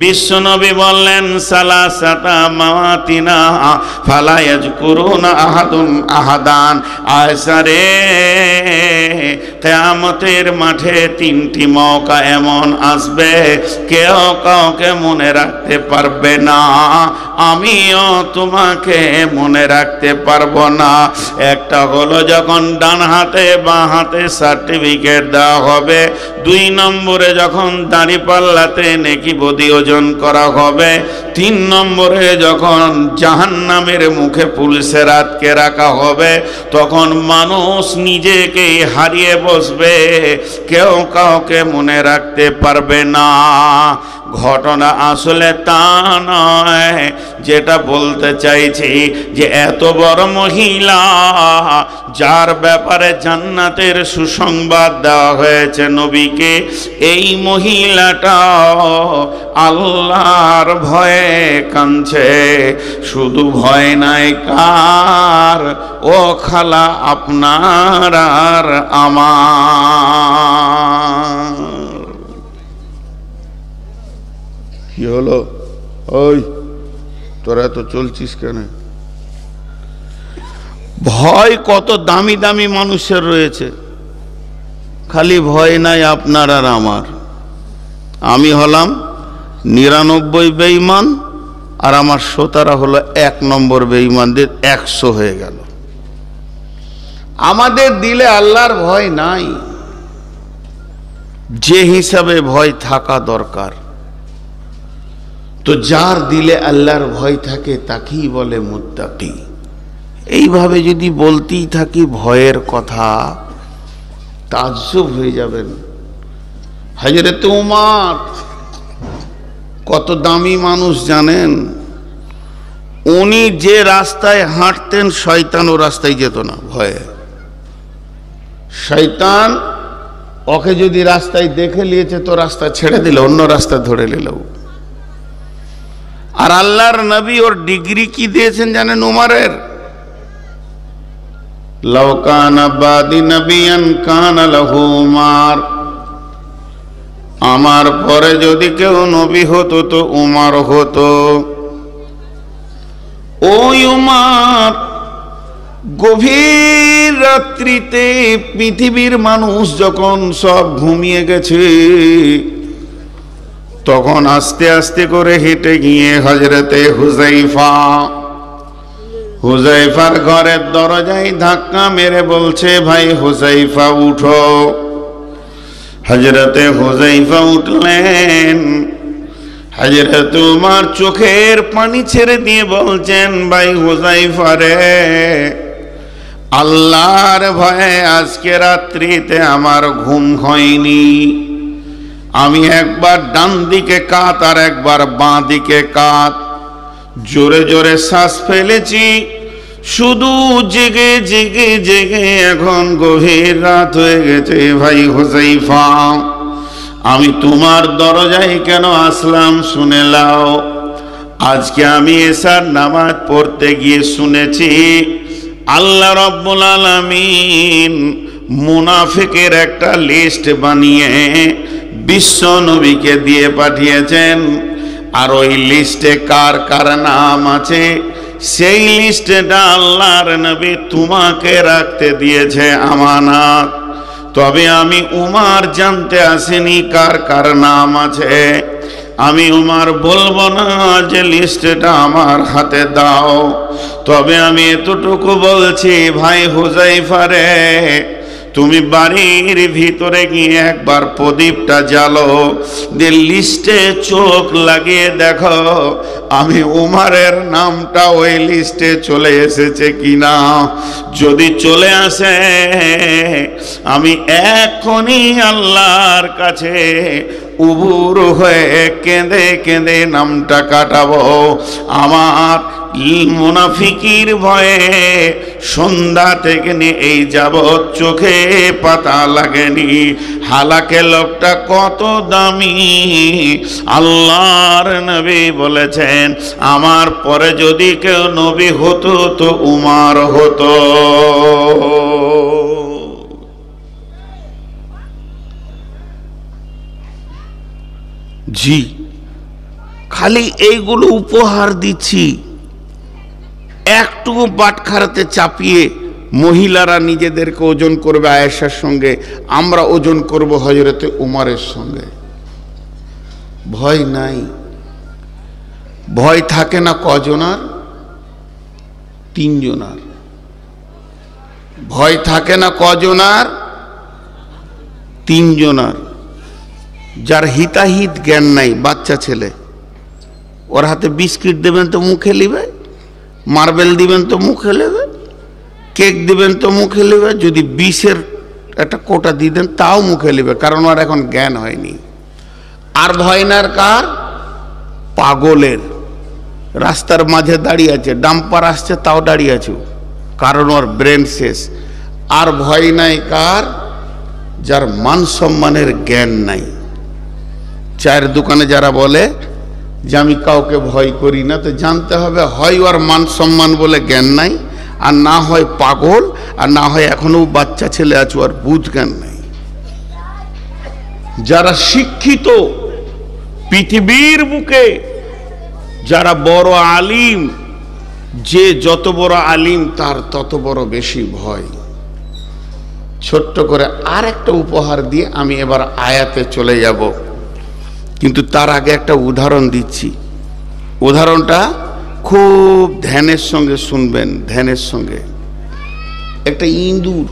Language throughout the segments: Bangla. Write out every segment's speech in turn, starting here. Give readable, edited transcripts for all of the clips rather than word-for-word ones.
বিশ্বনবী বললেন সালাসাতা মাওয়াতিনা ফালা ইয়াজকুরুনা আহাদুন আহাদান। আয়েশা রে, কিয়ামতের মাঠে তিনটি মওকা এমন আসবে কেউ কাউকে মনে রাখতে পারবে না, আমিও তোমাকে মনে রাখতে পারবো না। একটা হলো যখন ডান হাতে বাঁ হাতে সার্টিফিকেট দেওয়া হবে, 2 নম্বরে যখন দাঁড়িপাল্লাতে নেকি বদি ওজন করা হবে, 3 নম্বরে যখন জাহান্নামের মুখে পুলিশের আটকে রাখা হবে, তখন মানুষ নিজেকে হারিয়ে বসবে, কেউ কাউকে মনে রাখতে পারবে না। ঘটনা আসলে তা নয়। যেটা বলতে চাইছি যে এত বড় মহিলা যার ব্যাপারে জান্নাতের সুসংবাদ দেওয়া হয়েছে নবীকে, এই মহিলাটা আল্লাহর ভয়ে কাঁদছে। শুধু ভয় নাই কার, ও খালা আপনার আর আমার। কি হলো? ওই তোরা তো চলছিস কেন? ভয় কত দামি দামি মানুষের রয়েছে, খালি ভয় নাই আপনার আর আমার। আমি হলাম 99 বেঈমান, আর আমার শ্রোতারা হলো 1 নম্বর বেঈমানদের 100 হয়ে গেল। আমাদের দিলে আল্লাহর ভয় নাই, যে হিসাবে ভয় থাকা দরকার। তো যার দিলে আল্লাহর ভয় থাকে তাকেই বলে মুত্তাকি। এইভাবে যদি বলতেই থাকি ভয়ের কথা, তাজ্জব হয়ে যাবেন। হযরত উমর কত দামি মানুষ জানেন? উনি যে রাস্তায় হাঁটতেন শয়তান ও রাস্তায় যেত না ভয়ে। শয়তান ওকে যদি রাস্তায় দেখে নিয়েছে তো রাস্তা ছেড়ে দিল, অন্য রাস্তা ধরে নিল। আর আল্লাহর নবী ওর ডিগ্রি কি দিয়েছেন জানেন উমরের? লাউ কানা বাদি নবিয়ান কানা লাহু উমর। আমার পরে যদি কেউ নবী হতো তো উমর হতো। ওই উমর গভীর রাত্রিতে পৃথিবীর মানুষ যখন সব ঘুমিয়ে গেছে, তখন আস্তে আস্তে করে হেঁটে গিয়ে হযরতে হুযায়ফার ঘরের দরজায় ধাক্কা মেরে বলছে, ভাই হুযায়ফা উঠো। হযরতে হুযায়ফা উঠলেন। হযরত উমর চোখের পানি ছেড়ে দিয়ে বলছেন, ভাই হুযায়ফা রে, আল্লাহর ভয়ে আজকে রাত্রিতে আমার ঘুম হয়নি। আমি একবার ডান দিকে কাত আর একবার বাঁ দিকে কাত, জোরে জোরে শ্বাস ফেলেছি। শুধু জেগে জেগে জেগে এখন গভীর রাত হয়ে গেছে। ভাই হুযায়ফা, আমি তোমার দরজায় কেন আসলাম শুনে লাও। আজকে আমি এশার নামাজ পড়তে গিয়ে শুনেছি আল্লাহ রাব্বুল আলামিন মুনাফিকের একটা লিস্ট বানিয়ে বিশ্ব নবীকে দিয়ে পাঠিয়েছেন। আর ওই লিস্টে কার কার নাম আছে সেই লিস্টটা আল্লাহর নবী তোমাকে রাখতে দিয়েছে আমানত। তবে আমি উমর জানতে আসিনি কার কার নাম আছে। আমি উমর বলবো না যে লিস্টটা আমার হাতে দাও। তবে আমি এতটুকু বলছি, ভাই হুযায়ফা রে, তুমি বাড়ির ভিতরে গিয়ে একবার প্রদীপটা জ্বালো, যে লিস্টে চোখ লাগিয়ে দেখো আমি উমরের নামটা ওই লিস্টে চলে এসেছে কিনা। যদি চলে আসে আমি এখনই আল্লাহর কাছে উবুর হয়ে কেঁদে কেঁদে নামটা কাটাবো। আমার মুনাফিকির ভয়ে সন্ধ্যা থেকে নিয়ে এই যাবৎ চোখে পাতা লাগেনি। হালাকে লোকটা কত দামি। আল্লাহর নবী বলেছেন, আমার পরে যদি কেউ নবী হতো তো উমর হতো। জি, খালি এইগুলো উপহার দিচ্ছি। একটু বাটখারাতে চাপিয়ে মহিলারা নিজেদেরকে ওজন করবে আয়েশার সঙ্গে, আমরা ওজন করব হযরতে উমরের সঙ্গে। ভয় নাই। ভয় থাকে না কজনার? তিনজনার। ভয় থাকে না কজনার? তিনজনার। যার হিতাহিত জ্ঞান নাই, বাচ্চা ছেলে, ওর হাতে বিস্কিট দেবেন তো মুখে লিবে, মার্বেল দিবেন তো মুখে নেবে, কেক দিবেন তো মুখে নেবে, যদি বিষের একটা কোটা দিয়ে দেন তাও মুখে নেবে, কারণ ওর এখন জ্ঞান হয়নি। আর ভয় নার কার? পাগলের। রাস্তার মাঝে দাঁড়িয়ে আছে, ডাম্পার আসছে তাও দাঁড়িয়ে আছে, কারণ ওর ব্রেন শেষ। আর ভয় নাই কার? যার মান সম্মানের জ্ঞান নাই। চায়ের দোকানে যারা বলে যে আমি কাউকে ভয় করি না, তো জানতে হবে হয় ওর মান সম্মান বলে জ্ঞান নাই, আর না হয় পাগল, আর না হয় এখনো বাচ্চা ছেলে আছে আর বুঝ জ্ঞান নাই। যারা শিক্ষিত পৃথিবীর বুকে, যারা বড় আলিম, যে যত বড় আলিম তার তত বড় বেশি ভয়। ছোট্ট করে আর একটা উপহার দিয়ে আমি এবার আয়াতে চলে যাব, কিন্তু তার আগে একটা উদাহরণ দিচ্ছি। উদাহরণটা খুব ধ্যানের সঙ্গে শুনবেন, ধ্যানের সঙ্গে। একটা ইঁদুর,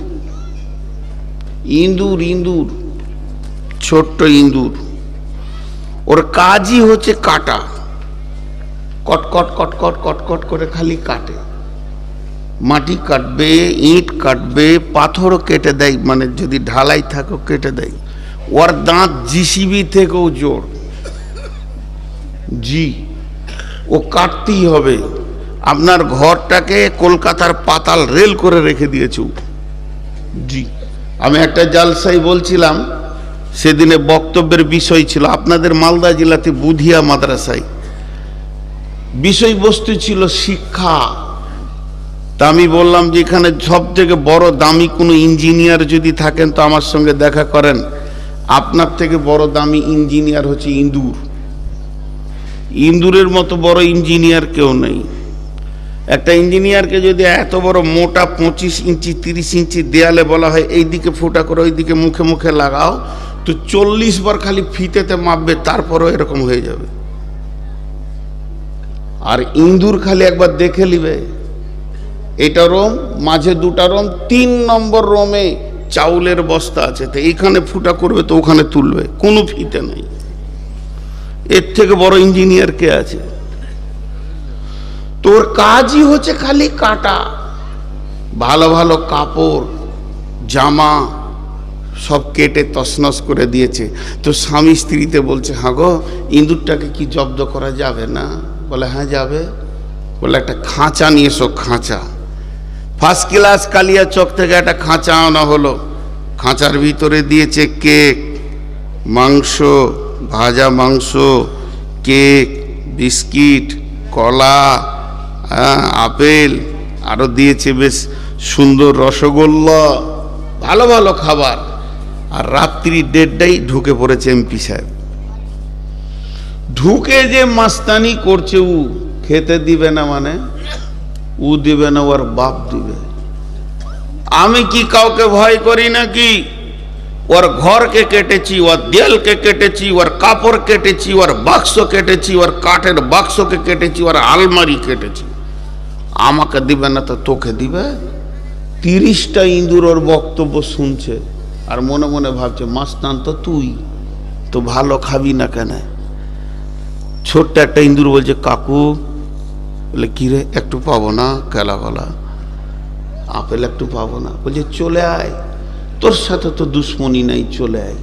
ইঁদুর ইঁদুর ছোট্ট ইঁদুর, ওর কাজই হচ্ছে কাটা। কটকট কটকট কটকট করে খালি কাটে। মাটি কাটবে, ইট কাটবে, পাথরও কেটে দেয়, মানে যদি ঢালাই থাকে কেটে দেয়। ওর দাঁত জিসিবি থেকেও জোর। জি, ও কাটতেই হবে। আপনার ঘরটাকে কলকাতার পাতাল রেল করে রেখে দিয়েছে। জি, আমি একটা জালসাই বলছিলাম, সেদিনে বক্তব্যের বিষয় ছিল আপনাদের মালদা জেলাতে বুধিয়া মাদ্রাসায়, বিষয়বস্তু ছিল শিক্ষা। তা আমি বললাম যে এখানে সব থেকে বড় দামি কোনো ইঞ্জিনিয়ার যদি থাকেন তো আমার সঙ্গে দেখা করেন। আপনার থেকে বড় দামি ইঞ্জিনিয়ার হচ্ছে ইঁদুর। ইঁদুরের মতো বড় ইঞ্জিনিয়ার কেউ নেই। একটা ইঞ্জিনিয়ারকে যদি এত বড় মোটা 25 ইঞ্চি 30 ইঞ্চি দেয়ালে বলা হয় এই দিকে ফুটা করে ওই দিকে মুখে মুখে লাগাও, তো 40 বার খালি ফিতেতে মাপবে, তারপরও এরকম হয়ে যাবে। আর ইঁদুর খালি একবার দেখে নিবে, এটা রোম, মাঝে দুটা রোম, 3 নম্বর রোমে চাউলের বস্তা আছে, তো এইখানে ফুটা করবে তো ওখানে তুলবে, কোনো ফিতে নাই। এর থেকে বড় ইঞ্জিনিয়ার কে আছে? তোর কাজই হচ্ছে খালি কাটা। ভালো ভালো কাপড় জামা সব কেটে তছনছ করে দিয়েছে। তো স্বামী স্ত্রীতে বলছে, হ্যাঁ গো, ইঁদুরটাকে কি জব্দ করা যাবে না? বলে হ্যাঁ যাবে। বলে একটা খাঁচা নিয়ে এসো, খাঁচা। ফার্স্ট ক্লাস কালিয়া চক থেকে একটা খাঁচা আনা হলো। খাঁচার ভিতরে দিয়েছে কেক, মাংস, ভাজা মাংস, কেক, বিস্কিট, কলা, আপেল, আরো দিয়েছে বেশ সুন্দর রসগোল্লা, ভালো ভালো খাবার। আর রাত্রি 1:30টায় ঢুকে পড়েছে এমপি সাহেব। ঢুকে যে মাস্তানি করছে, ও খেতে দিবে না, মানে ও দিবে না, ওর বাপ দিবে। আমি কি কাউকে ভয় করি নাকি? ওর ঘরকে কেটেছি, ওর দেয়ালকে কেটেছি, ওর কাপড় কেটেছি, ওর বাক্স কেটেছি, ওর কাঠের বাক্সকে কেটেছি, ওর আলমারি কেটেছি। আমাকে দিবে না তো তোকে দিবে? 30টা ইঁদুর ওর বক্তব্য শুনছে আর মনে মনে ভাবছে, মাস্তান তো তুই, তো ভালো খাবি না কেন? ছোট্ট একটা ইঁদুর বলছে, কাকু। বলে কি রে, একটু পাবো না? কেলা গলা আপেল একটু পাবো না? বলছে চলে আয়, তোর সাথে তো দুশ্মনী নাই, চলে আয়।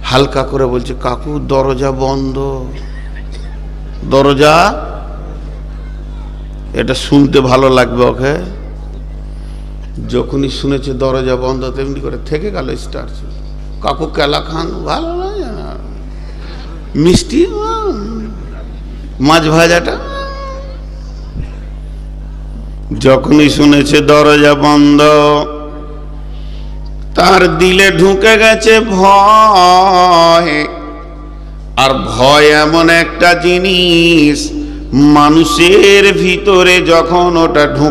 হালকা করে বলছে, কাকু দরজা বন্ধ। দরজা, এটা শুনতে ভালো লাগবে ওকে। যখনই শুনেছে দরজা বন্ধ, তেমনি করে থেকে গেল স্টার্ট। কাকু কেলা খান, ভালো লাগে না? মিষ্টি, মাছ ভাজাটা। যখনই শুনেছে দরজা বন্ধ, তার দিলে ঢুকে গেছে ভয়। আর ভয় এমন একটা জিনিস, মানুষের ভিতরে যখন ওটা ঢুকে